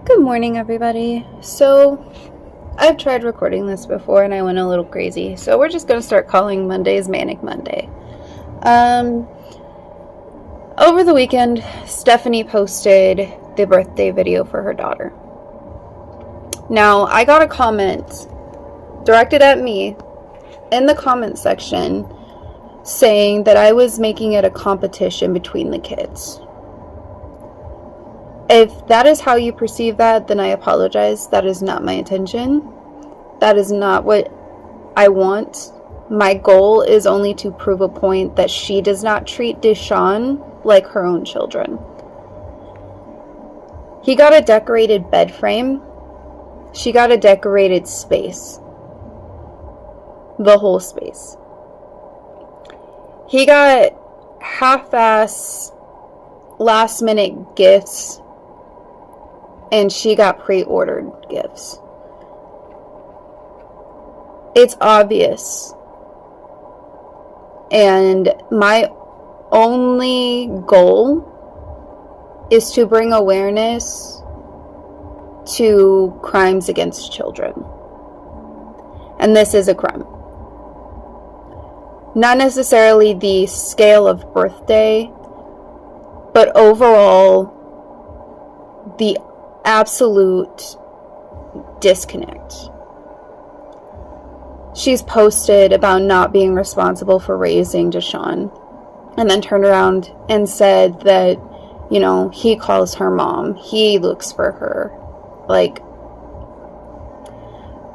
Good morning, everybody. So, I've tried recording this before and I went a little crazy. So, we're just going to start calling Mondays Manic Monday. Over the weekend, Stephanie posted the birthday video for her daughter. Now, I got a comment directed at me in the comment section saying that I was making it a competition between the kids. If that is how you perceive that, then I apologize. That is not my intention. That is not what I want. My goal is only to prove a point that she does not treat Deshawn like her own children. He got a decorated bed frame. She got a decorated space. The whole space. He got half-ass last-minute gifts, and she got pre-ordered gifts. It's obvious. And my only goal is to bring awareness to crimes against children. And this is a crime. Not necessarily the scale of birthday, but overall the absolute disconnect. She's posted about not being responsible for raising Deshawn, and then turned around and said that, he calls her mom, he looks for her. Like,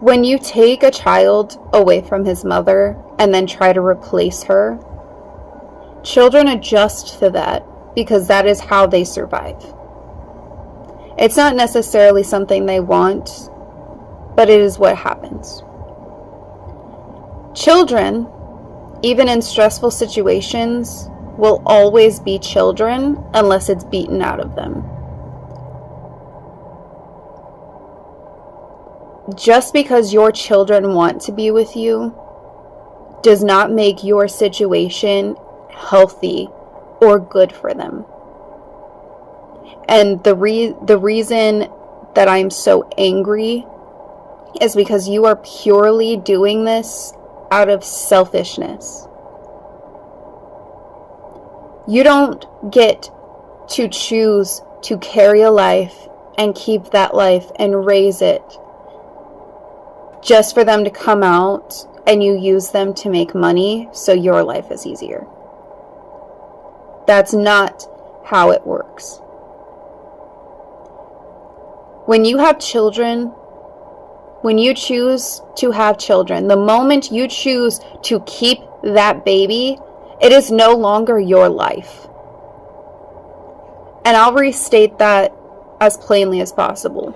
when you take a child away from his mother and then try to replace her, children adjust to that because that is how they survive. It's not necessarily something they want, but it is what happens. Children, even in stressful situations, will always be children unless it's beaten out of them. Just because your children want to be with you does not make your situation healthy or good for them. And the reason that I'm so angry is because you are purely doing this out of selfishness. You don't get to choose to carry a life and keep that life and raise it just for them to come out and you use them to make money so your life is easier. That's not how it works. When you have children, when you choose to have children, the moment you choose to keep that baby, it is no longer your life. And I'll restate that as plainly as possible.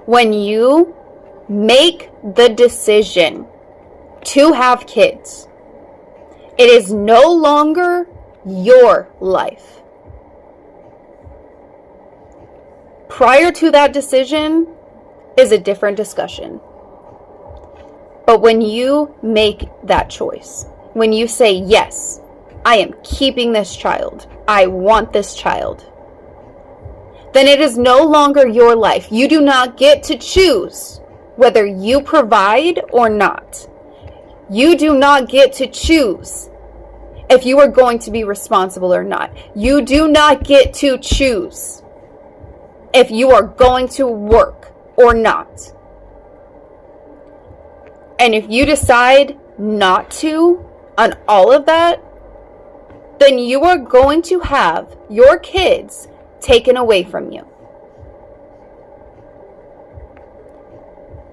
When you make the decision to have kids, it is no longer your life. Prior to that decision is a different discussion. But when you make that choice, when you say, yes, I am keeping this child, I want this child, then it is no longer your life. You do not get to choose whether you provide or not. You do not get to choose if you are going to be responsible or not. You do not get to choose if you are going to work or not. And if you decide not to on all of that, then you are going to have your kids taken away from you.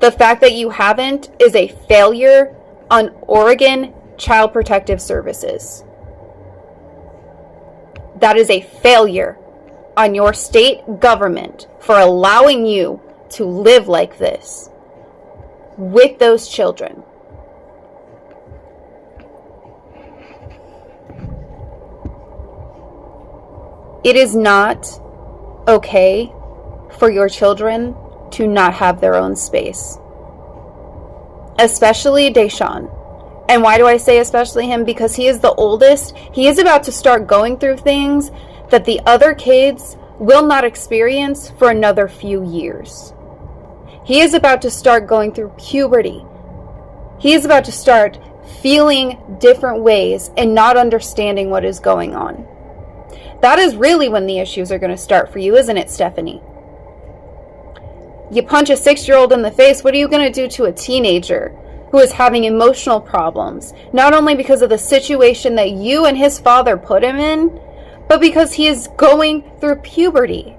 The fact that you haven't is a failure on Oregon Child Protective Services. That is a failure on your state government for allowing you to live like this with those children. It is not okay for your children to not have their own space. Especially Deshawn. And why do I say especially him? Because he is the oldest. He is about to start going through things that the other kids will not experience for another few years. He is about to start going through puberty. He is about to start feeling different ways and not understanding what is going on. That is really when the issues are going to start for you, isn't it, Stephanie? You punch a 6-year-old in the face, what are you going to do to a teenager who is having emotional problems? Not only because of the situation that you and his father put him in, but because he is going through puberty.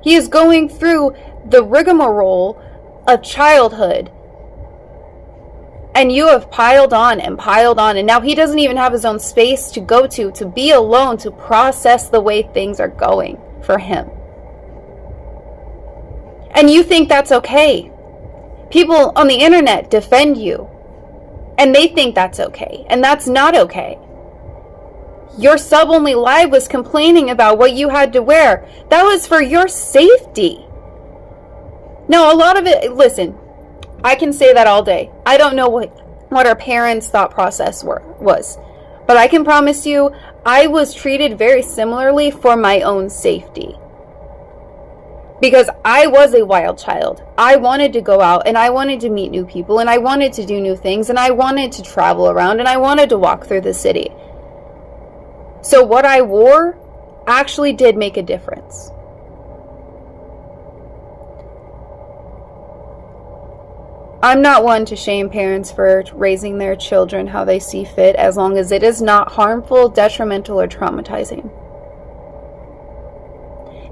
He is going through the rigmarole of childhood. And you have piled on, and now he doesn't even have his own space to go to be alone, to process the way things are going for him. And you think that's okay. People on the internet defend you, and they think that's okay, and that's not okay. Your sub only live was complaining about what you had to wear. That was for your safety. No, a lot of it, listen, I can say that all day. I don't know what our parents' thought process was. But I can promise you, I was treated very similarly for my own safety. Because I was a wild child. I wanted to go out, and I wanted to meet new people, and I wanted to do new things, and I wanted to travel around, and I wanted to walk through the city. So what I wore actually did make a difference. I'm not one to shame parents for raising their children how they see fit, as long as it is not harmful, detrimental, or traumatizing.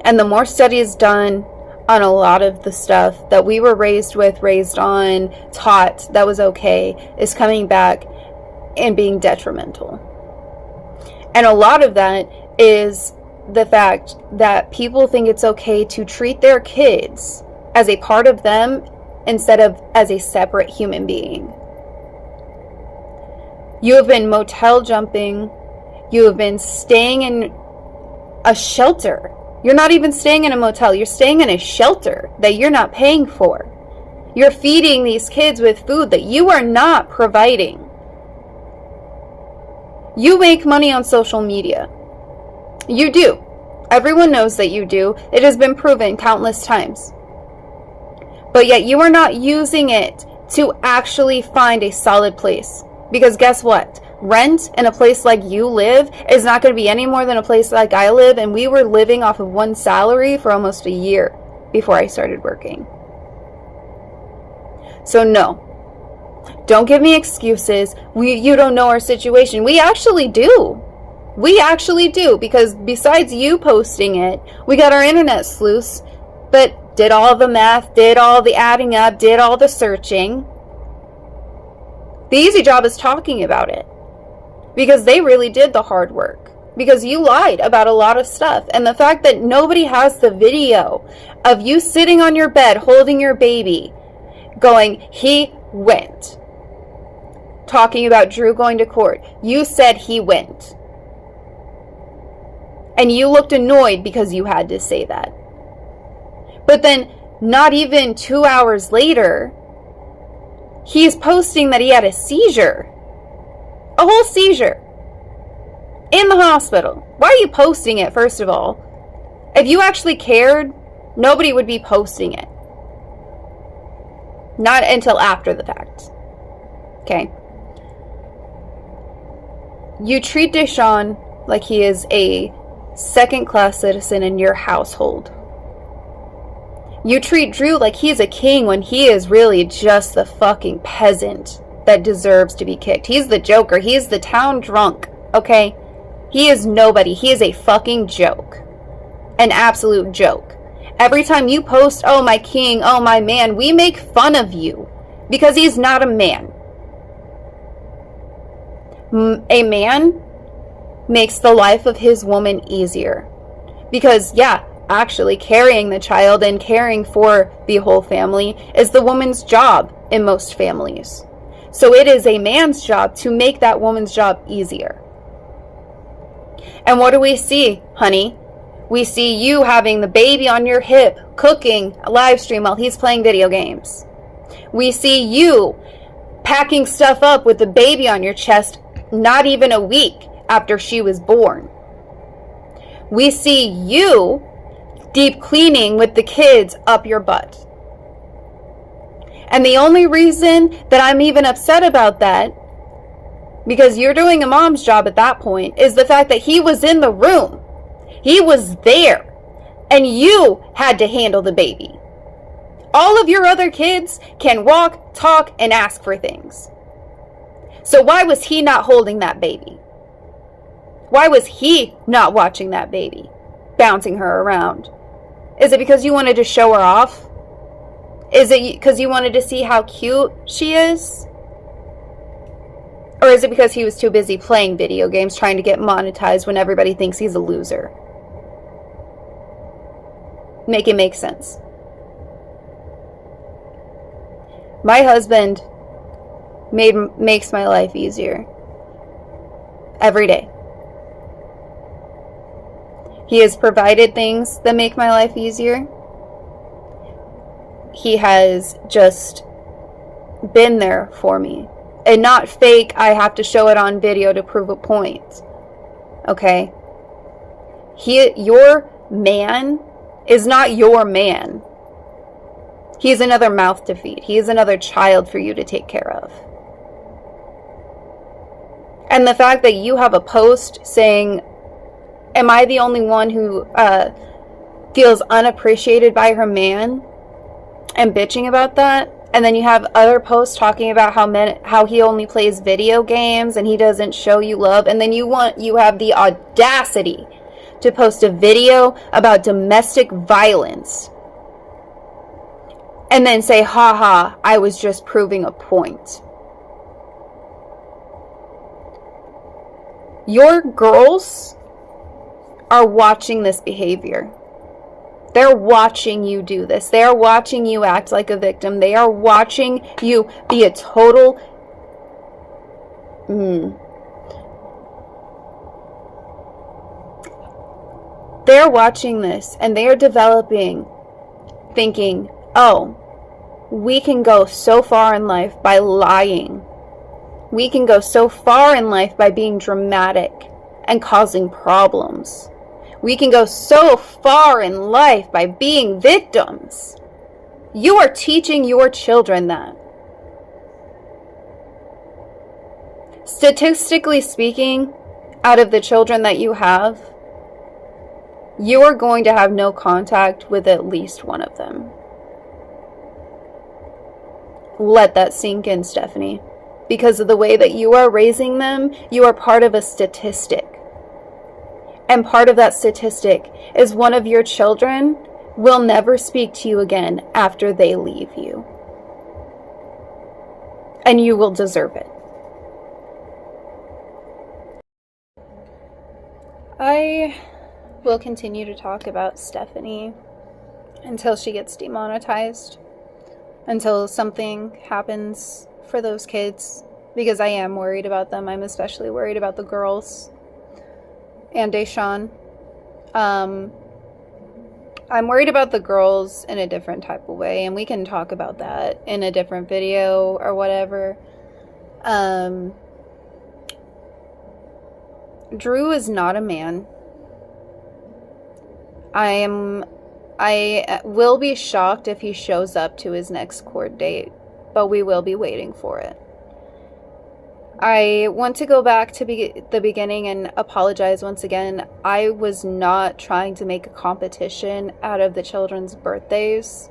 And the more studies done on a lot of the stuff that we were raised with, raised on, taught that was okay, is coming back and being detrimental. And a lot of that is the fact that people think it's okay to treat their kids as a part of them instead of as a separate human being. You have been motel jumping. You have been staying in a shelter. You're not even staying in a motel. You're staying in a shelter that you're not paying for. You're feeding these kids with food that you are not providing. You make money on social media. You do. Everyone knows that you do. It has been proven countless times. But yet you are not using it to actually find a solid place. Because guess what? Rent in a place like you live is not going to be any more than a place like I live. And we were living off of one salary for almost a year before I started working. So no. Don't give me excuses. You don't know our situation. We actually do. We actually do. Because besides you posting it, we got our internet sleuths. But did all the math, did all the adding up, did all the searching. The easy job is talking about it. Because they really did the hard work. Because you lied about a lot of stuff. And the fact that nobody has the video of you sitting on your bed holding your baby going, he went. Talking about Drew going to court. You said he went. And you looked annoyed because you had to say that. But then, not even 2 hours later, he's posting that he had a seizure. A whole seizure. In the hospital. Why are you posting it, first of all? If you actually cared, nobody would be posting it. Not until after the fact. Okay? You treat Deshaun like he is a second-class citizen in your household. You treat Drew like he's a king when he is really just the fucking peasant that deserves to be kicked. He's the joker. He's the town drunk. Okay? He is nobody. He is a fucking joke. An absolute joke. Every time you post, oh my king, oh my man, we make fun of you. Because he's not a man. A man makes the life of his woman easier. Because, yeah, actually carrying the child and caring for the whole family is the woman's job in most families. So it is a man's job to make that woman's job easier. And what do we see, honey? We see you having the baby on your hip, cooking a live stream while he's playing video games. We see you packing stuff up with the baby on your chest not even a week after she was born. We see you deep cleaning with the kids up your butt. And the only reason that I'm even upset about that, because you're doing a mom's job at that point, is the fact that he was in the room. He was there. And you had to handle the baby. All of your other kids can walk, talk, and ask for things. So why was he not holding that baby? Why was he not watching that baby, bouncing her around? Is it because you wanted to show her off? Is it because you wanted to see how cute she is? Or is it because he was too busy playing video games trying to get monetized when everybody thinks he's a loser? Make it make sense. My husband makes my life easier every day. He has provided things that make my life easier. He has just been there for me. And not fake, I have to show it on video to prove a point. Okay? Your man is not your man. He's another mouth to feed. He is another child for you to take care of. And the fact that you have a post saying, am I the only one who feels unappreciated by her man? And bitching about that. And then you have other posts talking about how he only plays video games and he doesn't show you love. And then you have the audacity to post a video about domestic violence. And then say, haha, I was just proving a point. Your girls are watching this behavior. They're watching you do this. They are watching you act like a victim. They are watching you be a total... They're watching this and they are developing, thinking, oh, we can go so far in life by lying. We can go so far in life by being dramatic and causing problems. We can go so far in life by being victims. You are teaching your children that. Statistically speaking, out of the children that you have, you are going to have no contact with at least one of them. Let that sink in, Stephanie. Because of the way that you are raising them, you are part of a statistic. And part of that statistic is one of your children will never speak to you again after they leave you. And you will deserve it. I will continue to talk about Stephanie until she gets demonetized. Until something happens for those kids. Because I am worried about them. I'm especially worried about the girls. And Deshawn. I'm worried about the girls in a different type of way, and we can talk about that in a different video or whatever. Drew is not a man. I will be shocked if he shows up to his next court date, but we will be waiting for it. I want to go back to the beginning and apologize once again. I was not trying to make a competition out of the children's birthdays.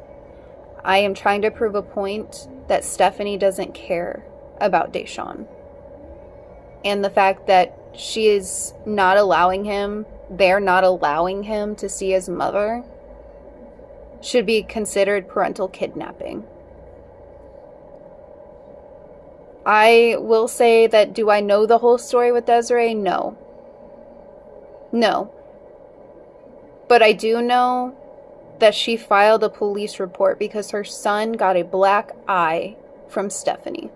I am trying to prove a point that Stephanie doesn't care about Deshawn. And the fact that she is not allowing him, they're not allowing him to see his mother, should be considered parental kidnapping. I will say that, do I know the whole story with Desiree? No. No. But I do know that she filed a police report because her son got a black eye from Stephanie.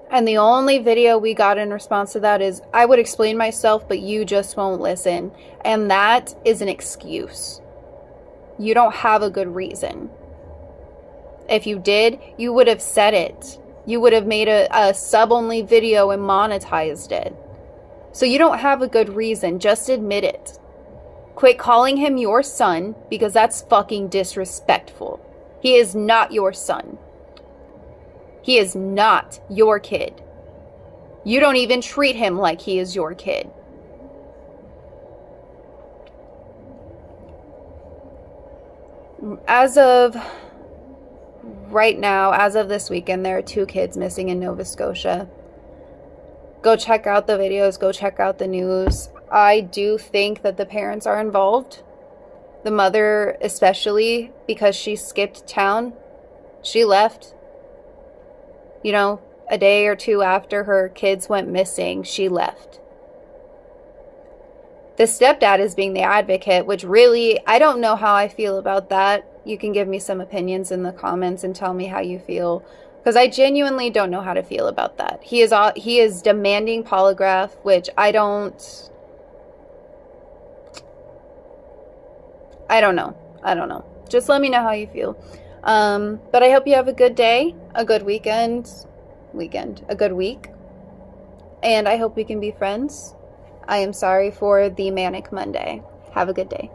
And the only video we got in response to that is, I would explain myself, but you just won't listen. And that is an excuse. You don't have a good reason. If you did, you would have said it. You would have made a sub-only video and monetized it. So you don't have a good reason. Just admit it. Quit calling him your son, because that's fucking disrespectful. He is not your son. He is not your kid. You don't even treat him like he is your kid. As of right now, as of this weekend, there are 2 kids missing in Nova Scotia. Go check out the videos. Go check out the news. I do think that the parents are involved. The mother especially, because she skipped town. She left. You know, a day or 2 after her kids went missing, she left. The stepdad is being the advocate, which really, I don't know how I feel about that. You can give me some opinions in the comments and tell me how you feel. Because I genuinely don't know how to feel about that. He is demanding polygraph, which I don't know. Just let me know how you feel. But I hope you have a good day, a good a good week. And I hope we can be friends. I am sorry for the manic Monday. Have a good day.